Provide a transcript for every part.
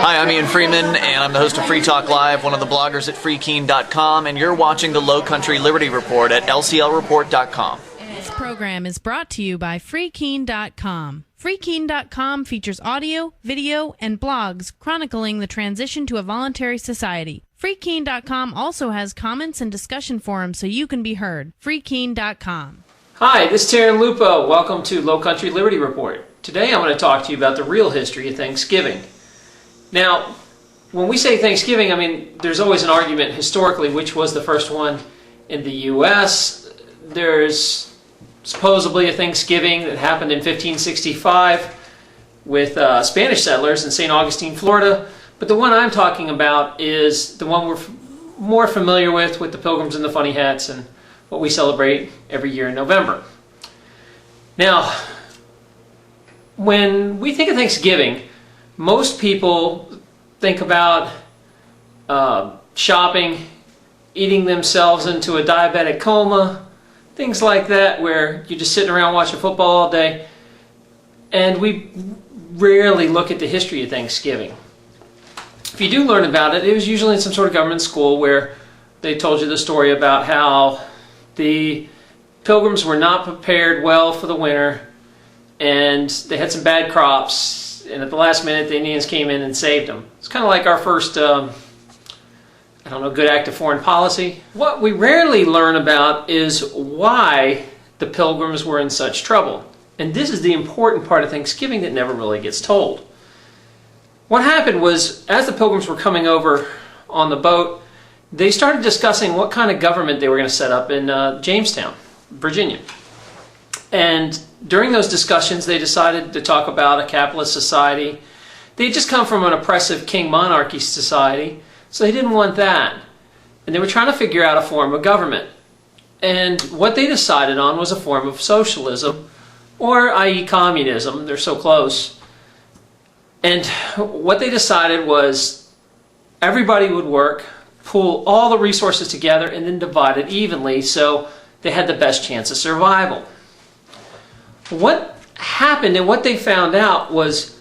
Hi, I'm Ian Freeman, and I'm the host of Free Talk Live, one of the bloggers at freekeen.com, and you're watching the Low Country Liberty Report at lclreport.com. This program is brought to you by freekeen.com. Freekeen.com features audio, video, and blogs chronicling the transition to a voluntary society. Freekeen.com also has comments and discussion forums so you can be heard. Freekeen.com. Hi, this is Taryn Lupo. Welcome to Low Country Liberty Report. Today I'm going to talk to you about the real history of Thanksgiving. Now, when we say Thanksgiving, I mean, there's always an argument historically which was the first one in the U.S. There's supposedly a Thanksgiving that happened in 1565 with Spanish settlers in St. Augustine, Florida. But the one I'm talking about is the one we're more familiar with the Pilgrims and the Funny Hats and what we celebrate every year in November. Now, when we think of Thanksgiving, most people think about shopping, eating themselves into a diabetic coma, things like that, where you're just sitting around watching football all day. And we rarely look at the history of Thanksgiving. If you do learn about it, it was usually in some sort of government school where they told you the story about how the Pilgrims were not prepared well for the winter and they had some bad crops, and at the last minute the Indians came in and saved them. It's kind of like our first, good act of foreign policy. What we rarely learn about is why the Pilgrims were in such trouble. And this is the important part of Thanksgiving that never really gets told. What happened was, as the Pilgrims were coming over on the boat, they started discussing what kind of government they were going to set up in Jamestown, Virginia. And during those discussions, they decided to talk about a capitalist society. They had just come from an oppressive king monarchy society, so they didn't want that. And they were trying to figure out a form of government. And what they decided on was a form of socialism, or i.e. communism. They're so close. And what they decided was everybody would work, pool all the resources together, and then divide it evenly so they had the best chance of survival. What happened and what they found out was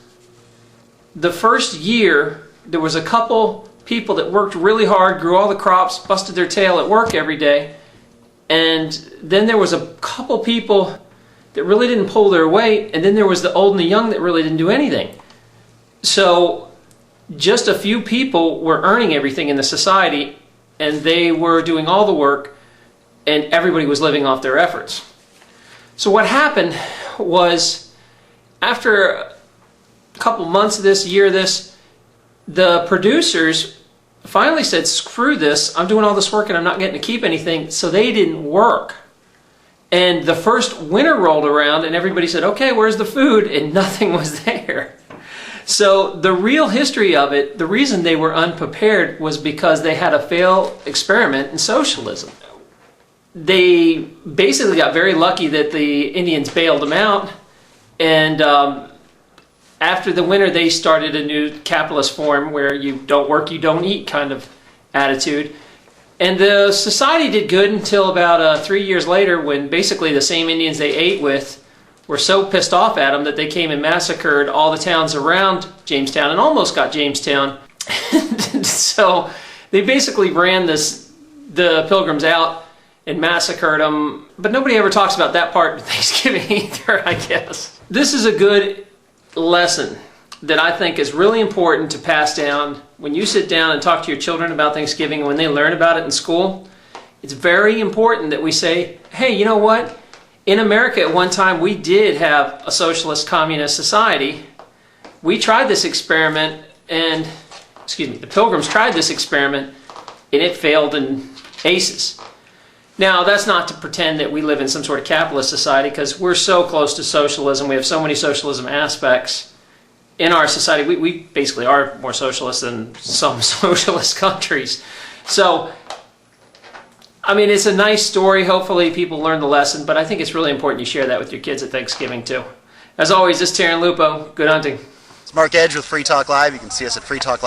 the first year there was a couple people that worked really hard, grew all the crops, busted their tail at work every day, and then there was a couple people that really didn't pull their weight, and then there was the old and the young that really didn't do anything. So just a few people were earning everything in the society, and they were doing all the work, and everybody was living off their efforts. So what happened was, after a couple months of this, the producers finally said, screw this, I'm doing all this work and I'm not getting to keep anything, so they didn't work. And the first winter rolled around and everybody said, okay, where's the food? And nothing was there. So the real history of it, the reason they were unprepared was because they had a failed experiment in socialism. They basically got very lucky that the Indians bailed them out, and after the winter they started a new capitalist form where you don't work, you don't eat kind of attitude. And the society did good until about 3 years later, when basically the same Indians they ate with were so pissed off at them that they came and massacred all the towns around Jamestown and almost got Jamestown. So they basically ran the Pilgrims out and massacred them, but nobody ever talks about that part of Thanksgiving either, I guess. This is a good lesson that I think is really important to pass down when you sit down and talk to your children about Thanksgiving and when they learn about it in school. It's very important that we say, hey, you know what? In America at one time we did have a socialist communist society. We tried this experiment and, the Pilgrims tried this experiment and it failed in aces. Now, that's not to pretend that we live in some sort of capitalist society, because we're so close to socialism. We have so many socialism aspects in our society. We basically are more socialist than some socialist countries. So, I mean, it's a nice story. Hopefully people learn the lesson, but I think it's really important you share that with your kids at Thanksgiving too. As always, this is Taryn Lupo. Good hunting. It's Mark Edge with Free Talk Live. You can see us at freetalklive.com.